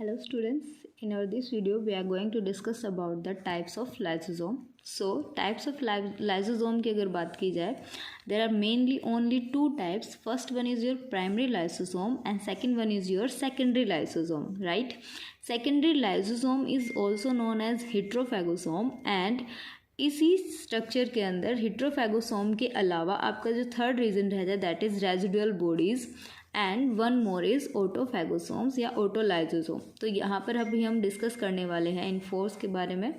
Hello students, in our this video we are going to discuss about the types of lysosome. So types of lysosome की अगर बात की जाए, there are mainly only two types. First one is your primary lysosome and second one is your secondary lysosome, right? Secondary lysosome is also known as heterophagosome and इसी structure के अंदर हिट्रोफैगोसोम के अलावा आपका जो थर्ड रीजन रहता है that is residual bodies and one more is autophagosomes या ऑटोलाइजोसोम. तो यहाँ पर अभी हम डिस्कस करने वाले हैं इन फोर्स के बारे में.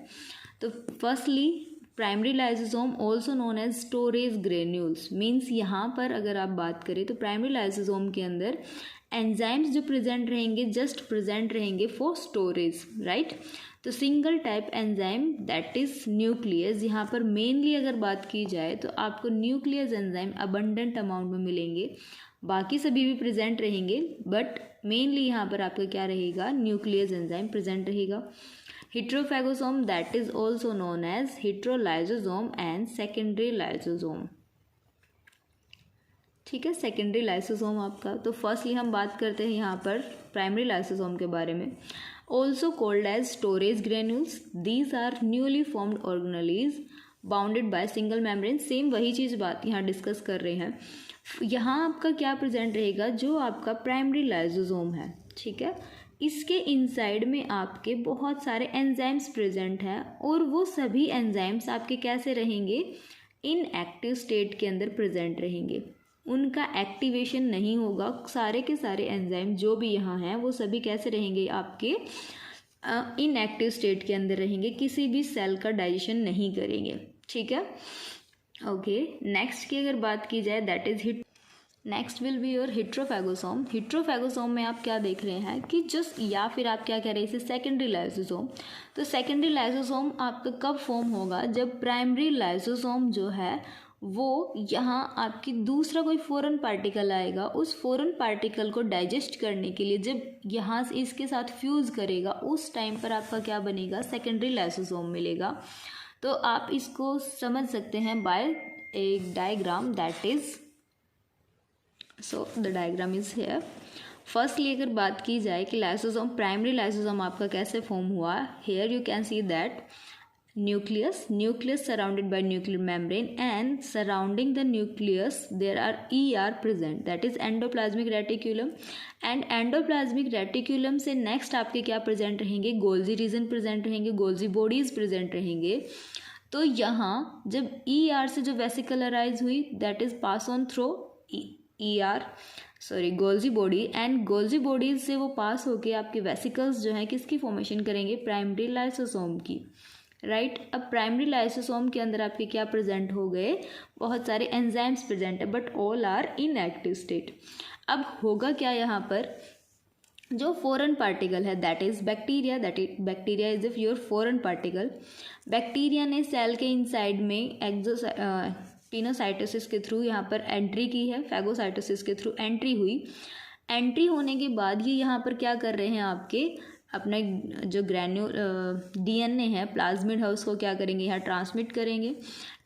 तो firstly primary lysosome also known as storage granules means यहाँ पर अगर आप बात करें तो प्राइमरी लाइसोसोम के अंदर एंजाइम्स जो प्रेजेंट रहेंगे जस्ट प्रेजेंट रहेंगे फॉर स्टोरेज, राइट. तो single type enzyme that is nucleus. यहाँ पर मेनली अगर बात की जाए तो आपको न्यूक्लियस एंजाइम अबंडेंट अमाउंट में मिलेंगे, बाकी सभी भी प्रेजेंट रहेंगे बट मेनली यहाँ पर आपका क्या रहेगा, न्यूक्लियस एंजाइम प्रेजेंट रहेगा. Heterophagosome that is also known as heterolysosome and secondary lysosome. ठीक है, सेकेंडरी लाइसोसोम आपका. तो फर्स्टली हम बात करते हैं यहाँ पर प्राइमरी लाइसोसोम के बारे में. Also called as storage granules. These are newly formed organelles bounded by single membrane. Same वही चीज़ बात यहाँ डिस्कस कर रहे हैं. यहाँ आपका क्या प्रेजेंट रहेगा, जो आपका प्राइमरी लाइसोसोम है, ठीक है, इसके इनसाइड में आपके बहुत सारे एंजाइम्स प्रेजेंट हैं और वो सभी एंजाइम्स आपके कैसे रहेंगे, इन एक्टिव स्टेट के अंदर प्रेजेंट रहेंगे. उनका एक्टिवेशन नहीं होगा. सारे के सारे एंजाइम जो भी यहाँ हैं वो सभी कैसे रहेंगे, आपके इनएक्टिव स्टेट के अंदर रहेंगे, किसी भी सेल का डाइजेशन नहीं करेंगे. ठीक है, ओके. नेक्स्ट की अगर बात की जाए that is next will be your heterophagosome. Heterophagosome में आप क्या देख रहे हैं कि जस्ट या फिर आप क्या कह रहे हैं इसे सेकेंडरी लाइसोसोम. तो सेकेंडरी लाइसोसोम आपका कब फॉर्म होगा, जब प्राइमरी लाइसोसोम जो है वो यहाँ आपकी दूसरा कोई फॉरेन पार्टिकल आएगा, उस फॉरेन पार्टिकल को डाइजेस्ट करने के लिए जब यहाँ से इसके साथ फ्यूज़ करेगा उस टाइम पर आपका क्या बनेगा, सेकेंडरी लाइसोसोम मिलेगा. तो आप इसको समझ सकते हैं बाय एक diagram that is, so the diagram is here. Firstly अगर बात की जाए कि लाइसोसोम प्राइमरी लाइसोसोम आपका कैसे फॉर्म हुआ, here you can see that nucleus surrounded by nuclear membrane and surrounding the nucleus there are ER present, that is endoplasmic reticulum. and endoplasmic reticulum से next आपके क्या प्रेजेंट रहेंगे, Golgi region present रहेंगे, Golgi bodies present रहेंगे. तो यहाँ जब ER से जो वेसिकल अराइज हुई that is pass on through Golgi body and Golgi bodies से वो पास होके आपके वेसिकल्स जो हैं किसकी फॉर्मेशन करेंगे, प्राइमरी लाइसोसोम की, राइट. अब प्राइमरी लाइसोसोम के अंदर आपके क्या प्रेजेंट हो गए, बहुत सारे एंजाइम्स प्रेजेंट है but all are inactive state. अब होगा क्या, यहाँ पर जो फॉरेन पार्टिकल है that is bacteria, bacteria is your foreign particle. Bacteria ने सेल के इनसाइड में पिनोसाइटोसिस के थ्रू यहाँ पर एंट्री की है, फैगोसाइटोसिस के थ्रू एंट्री हुई. एंट्री होने के बाद ये यहाँ पर क्या कर रहे हैं, आपके अपना जो DNA है, प्लाज्मिड है, उसको क्या करेंगे, यहाँ ट्रांसमिट करेंगे.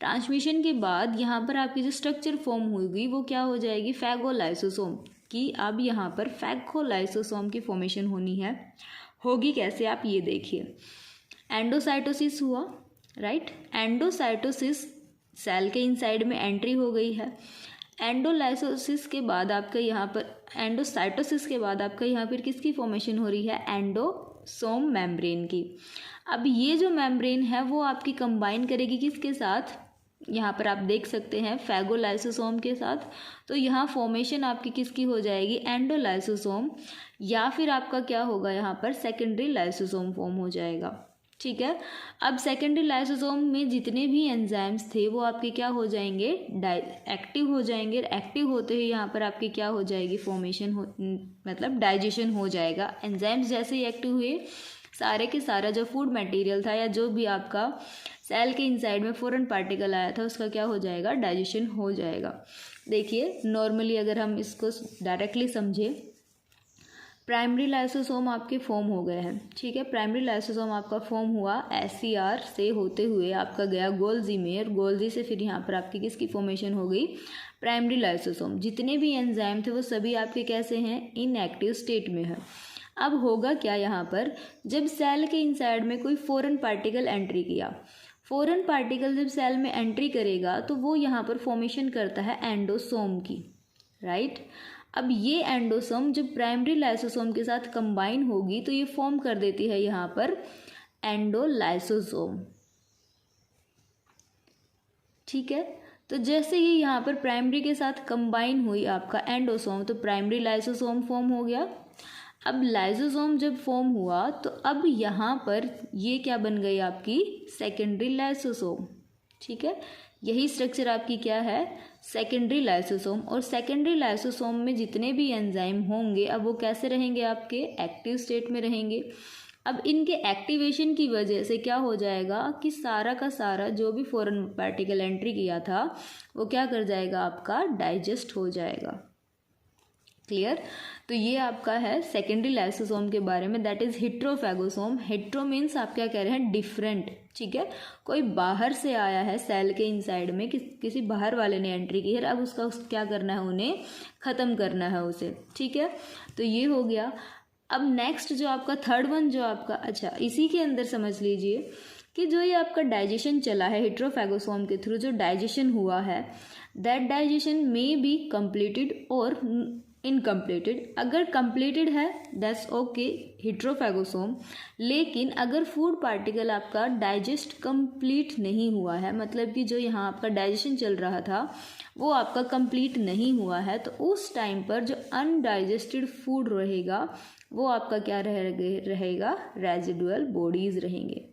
ट्रांसमिशन के बाद यहाँ पर आपकी जो स्ट्रक्चर फॉर्म हुई वो क्या हो जाएगी, फैगोलाइसोसोम की. अब यहाँ पर फैगोलाइसोसोम की फॉर्मेशन होनी है. होगी कैसे, आप ये देखिए. एंडोसाइटोसिस हुआ, राइट. एंडोसाइटोसिस सेल के इनसाइड में एंट्री हो गई है. एंडोलाइसोसिस के बाद आपका यहाँ पर एंडोसाइटोसिस के बाद आपका यहाँ पर किसकी फॉर्मेशन हो रही है, एंडोसोम मेम्ब्रेन की. अब ये जो मेम्ब्रेन है वो आपकी कंबाइन करेगी किसके साथ, यहाँ पर आप देख सकते हैं फैगोलाइसोसोम के साथ. तो यहाँ फॉर्मेशन आपकी किसकी हो जाएगी, एंडोलाइसोसोम, या फिर आपका क्या होगा, यहाँ पर सेकेंडरी लाइसोसोम फॉर्म हो जाएगा. ठीक है. अब सेकेंडरी लाइसोसोम में जितने भी एंजाइम्स थे वो आपके क्या हो जाएंगे, एक्टिव हो जाएंगे. एक्टिव होते ही यहाँ पर आपकी क्या हो जाएगी, फॉर्मेशन मतलब डाइजेशन हो जाएगा. एंजाइम्स जैसे ही एक्टिव हुए सारे के सारा जो फूड मटेरियल था या जो भी आपका सेल के इनसाइड में फॉरेन पार्टिकल आया था उसका क्या हो जाएगा, डाइजेशन हो जाएगा. देखिए नॉर्मली अगर हम इसको डायरेक्टली समझे, प्राइमरी लाइसोसोम आपके फॉर्म हो गए हैं, ठीक है. प्राइमरी लाइसोसोम आपका फॉर्म हुआ SCR से होते हुए आपका गया गोल्जी में, और गोल्जी से फिर यहाँ पर आपकी किसकी फॉर्मेशन हो गई, प्राइमरी लाइसोसोम. जितने भी एंजाइम थे वो सभी आपके कैसे हैं, इनएक्टिव स्टेट में है. अब होगा क्या यहाँ पर, जब सेल के इनसाइड में कोई फॉरेन पार्टिकल एंट्री किया, फॉरेन पार्टिकल जब सेल में एंट्री करेगा तो वो यहाँ पर फॉर्मेशन करता है एंडोसोम की, राइट। अब ये एंडोसोम जब प्राइमरी लाइसोसोम के साथ कंबाइन होगी तो ये फॉर्म कर देती है यहाँ पर एंडोलाइसोसोम, ठीक है। तो जैसे ही यहाँ पर प्राइमरी के साथ कंबाइन हुई आपका एंडोसोम तो प्राइमरी लाइसोसोम फॉर्म हो गया। अब लाइसोसोम जब फॉर्म हुआ तो अब यहाँ पर ये क्या बन गई आपकी सेकेंडरी लाइसोसोम, ठीक है। यही स्ट्रक्चर आपकी क्या है, सेकेंडरी लाइसोसोम। और सेकेंडरी लाइसोसोम में जितने भी एंजाइम होंगे अब वो कैसे रहेंगे, आपके एक्टिव स्टेट में रहेंगे। अब इनके एक्टिवेशन की वजह से क्या हो जाएगा कि सारा का सारा जो भी फॉरेन पार्टिकल एंट्री किया था वो क्या कर जाएगा, आपका डाइजेस्ट हो जाएगा। क्लियर। तो ये आपका है सेकेंडरी लाइसोसोम के बारे में, दैट इज हेट्रोफैगोसोम। हेट्रो मीन्स आप क्या कह रहे हैं, डिफरेंट, ठीक है। कोई बाहर से आया है सेल के इनसाइड में, किसी बाहर वाले ने एंट्री की है, अब उसका क्या करना है, उन्हें ख़त्म करना है उसे, ठीक है। तो ये हो गया। अब नेक्स्ट जो आपका थर्ड वन जो आपका, अच्छा इसी के अंदर समझ लीजिए कि जो ये आपका डाइजेशन चला है हेट्रोफैगोसोम के थ्रू, जो डाइजेशन हुआ है that digestion may be completed और इनकम्प्लीटेड। अगर कंप्लीटेड है दैट्स ओके हेट्रोफैगोसोम, लेकिन अगर फूड पार्टिकल आपका डाइजेस्ट कंप्लीट नहीं हुआ है, मतलब कि जो यहाँ आपका डाइजेशन चल रहा था वो आपका कंप्लीट नहीं हुआ है, तो उस टाइम पर जो अनडाइजेस्टेड फूड रहेगा वो आपका क्या रहेगा, रेजिडुअल बॉडीज रहेंगे,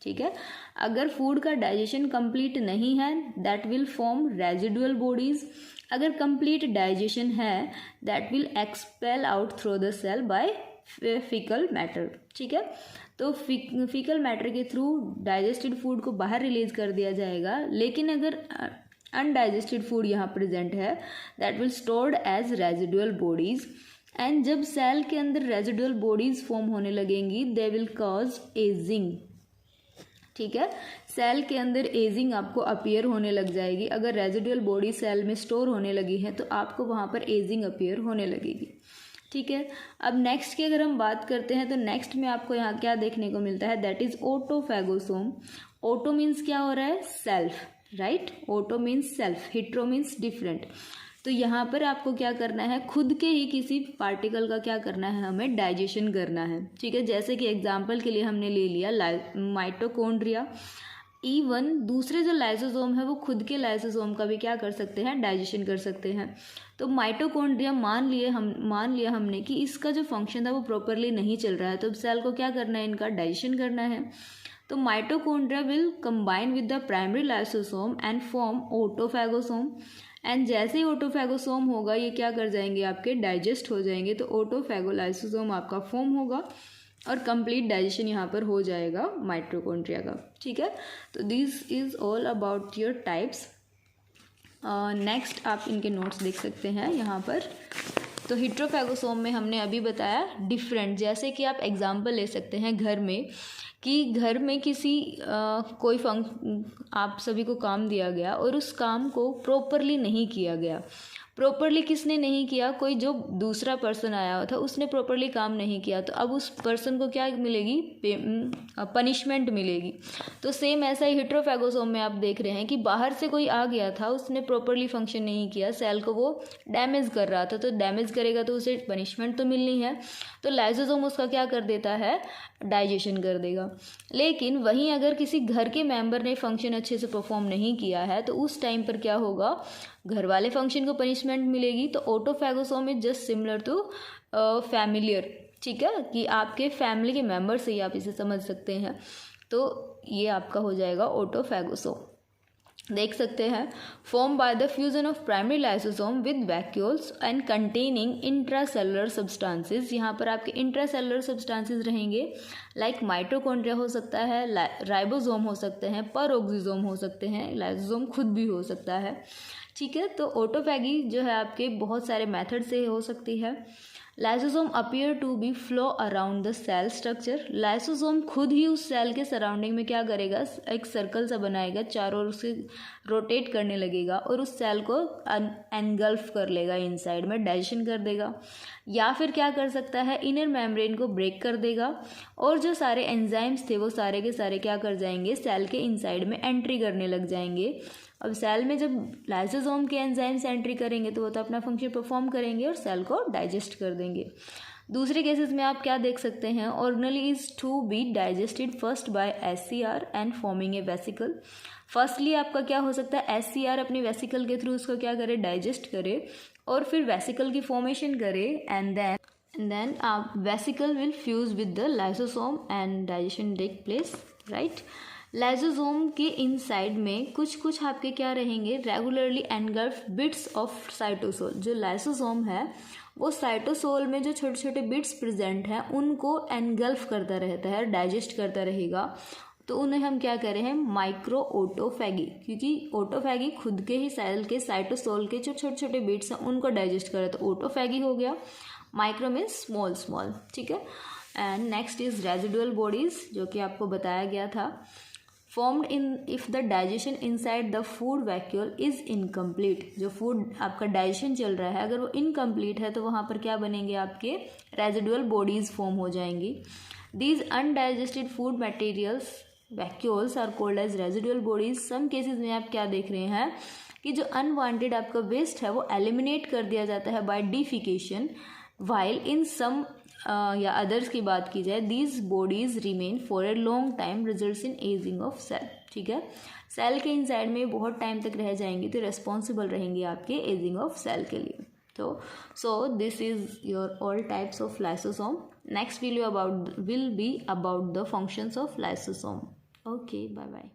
ठीक है। अगर फूड का डाइजेशन कंप्लीट नहीं है that will form residual bodies. अगर कंप्लीट डाइजेशन है that will expel out through the cell by faecal matter, ठीक है। तो फीकल मैटर के थ्रू डाइजेस्टेड फूड को बाहर रिलीज कर दिया जाएगा, लेकिन अगर अनडाइजेस्टेड फूड यहाँ प्रेजेंट है that will stored as residual bodies. And जब सेल के अंदर रेजिडुअल बॉडीज फॉर्म होने लगेंगी दे विल कॉज एजिंग, ठीक है। सेल के अंदर एजिंग आपको अपीयर होने लग जाएगी। अगर रेजिडुअल बॉडी सेल में स्टोर होने लगी है तो आपको वहाँ पर एजिंग अपीयर होने लगेगी, ठीक है। अब नेक्स्ट की अगर हम बात करते हैं तो नेक्स्ट में आपको यहाँ क्या देखने को मिलता है, दैट इज ऑटोफैगोसोम। ऑटो मीन्स क्या हो रहा है, self, right. Auto means self, hetero means different. तो यहाँ पर आपको क्या करना है, खुद के ही किसी पार्टिकल का क्या करना है, हमें डाइजेशन करना है, ठीक है। जैसे कि एग्जांपल के लिए हमने ले लिया माइटोकॉन्ड्रिया। इवन दूसरे जो लाइसोसोम है वो खुद के लाइसोसोम का भी क्या कर सकते हैं, डाइजेशन कर सकते हैं। तो माइटोकॉन्ड्रिया मान लिया हमने कि इसका जो फंक्शन था वो प्रॉपरली नहीं चल रहा है, तो अब सेल को क्या करना है, इनका डाइजेशन करना है। तो mitochondria will combine with the primary lysosome and form autophagosome. And जैसे ही ऑटोफैगोसोम होगा ये क्या कर जाएंगे, आपके डाइजेस्ट हो जाएंगे, तो ऑटोफैगोलाइसोसोम आपका फॉर्म होगा और कंप्लीट डाइजेशन यहाँ पर हो जाएगा माइटोकॉन्ड्रिया का, ठीक है। तो this is all about your types. Next आप इनके नोट्स देख सकते हैं यहाँ पर। तो हेट्रोफैगोसोम में हमने अभी बताया डिफरेंट, जैसे कि आप एग्जांपल ले सकते हैं घर में, कि घर में किसी कोई आप सभी को काम दिया गया और उस काम को प्रॉपरली नहीं किया गया। प्रॉपरली किसने नहीं किया, कोई जो दूसरा पर्सन आया हुआ था उसने प्रॉपरली काम नहीं किया, तो अब उस पर्सन को क्या मिलेगी, पनिशमेंट मिलेगी। तो सेम ऐसा ही हेट्रोफैगोसोम में आप देख रहे हैं कि बाहर से कोई आ गया था, उसने प्रॉपरली फंक्शन नहीं किया, सेल को वो डैमेज कर रहा था, तो डैमेज करेगा तो उसे पनिशमेंट तो मिलनी है, तो लाइसोसोम उसका क्या कर देता है, डाइजेशन कर देगा। लेकिन वहीं अगर किसी घर के मेंबर ने फंक्शन अच्छे से परफॉर्म नहीं किया है तो उस टाइम पर क्या होगा, घर वाले फंक्शन को पनिशमेंट मिलेगी। तो autophagosome is just similar to familiar, ठीक है, कि आपके फैमिली के मेंबर से ही आप इसे समझ सकते हैं। तो ये आपका हो जाएगा ऑटोफैगोसोम। देख सकते हैं, form by the fusion of primary lysosome with vacuoles and containing intracellular substances. यहाँ पर आपके इंट्रासेलुलर सब्सटेंसेस रहेंगे, लाइक माइटोकॉन्ड्रिया हो सकता है, राइबोसोम हो सकते हैं, परऑक्सीसोम हो सकते हैं, लाइसोसोम खुद भी हो सकता है, ठीक है। तो ऑटोफैगी जो है आपके बहुत सारे मेथड से हो सकती है, lysosome appear to be flow around the cell structure. Lysosome खुद ही उस सेल के सराउंडिंग में क्या करेगा, एक सर्कल सा बनाएगा, चारों ओर उसे रोटेट करने लगेगा और उस सेल को एनगल्फ कर लेगा, इनसाइड में डाइजेशन कर देगा। या फिर क्या कर सकता है, इनर मेम्ब्रेन को ब्रेक कर देगा और जो सारे एंजाइम्स थे वो सारे के सारे क्या कर जाएंगे, सेल के इनसाइड में एंट्री करने लग जाएंगे। अब सेल में जब लाइसोसोम के एंजाइम्स एंट्री करेंगे तो वो तो अपना फंक्शन परफॉर्म करेंगे और सेल को डाइजेस्ट कर देंगे। दूसरे केसेस में आप क्या देख सकते हैं, organelle is to be digested first by SCR and forming a vesicle. Firstly आपका क्या हो सकता है, एससीआर अपनी वेसिकल के थ्रू उसको क्या करे, डाइजेस्ट करे और फिर वेसिकल की फॉर्मेशन करे and then vesicle will fuse with the lysosome and digestion take place, right. Lysosome के इनसाइड में कुछ आपके क्या रहेंगे, regularly engulf bits of cytosol. जो लाइसोसोम है वो साइटोसोल में जो छोटे छोटे बिट्स प्रेजेंट हैं उनको एनगल्फ करता रहता है, डाइजेस्ट करता रहेगा। तो उन्हें हम क्या कह रहे हैं, माइक्रो ऑटोफैगी, क्योंकि ऑटोफैगी खुद के ही सेल के साइटोसोल के जो छोटे छोटे बिट्स हैं उनको डाइजेस्ट करे, तो ऑटोफैगी हो गया। माइक्रो मीन्स स्मॉल स्मॉल, ठीक है। And next is residual bodies, जो कि आपको बताया गया था। Formed in if the digestion inside the food vacuole is incomplete. जो फूड आपका डाइजेशन चल रहा है अगर वो इनकम्प्लीट है तो वहाँ पर क्या बनेंगे, आपके रेजिडुअल बॉडीज फॉर्म हो जाएंगी। These undigested food materials vacuoles are called as residual bodies. Some cases में आप क्या देख रहे हैं कि जो अनवांटेड आपका वेस्ट है वो एलिमिनेट कर दिया जाता है by defecation, while in some या अदर्स की बात की जाए, these bodies remain for a long time, results in ageing of cell, ठीक है। सेल के इनसाइड में बहुत टाइम तक रह जाएंगी तो रेस्पॉन्सिबल रहेंगी आपके एजिंग ऑफ सेल के लिए। तो so this is your all types of lysosome. Next video will be about the functions of lysosome. Okay, bye bye.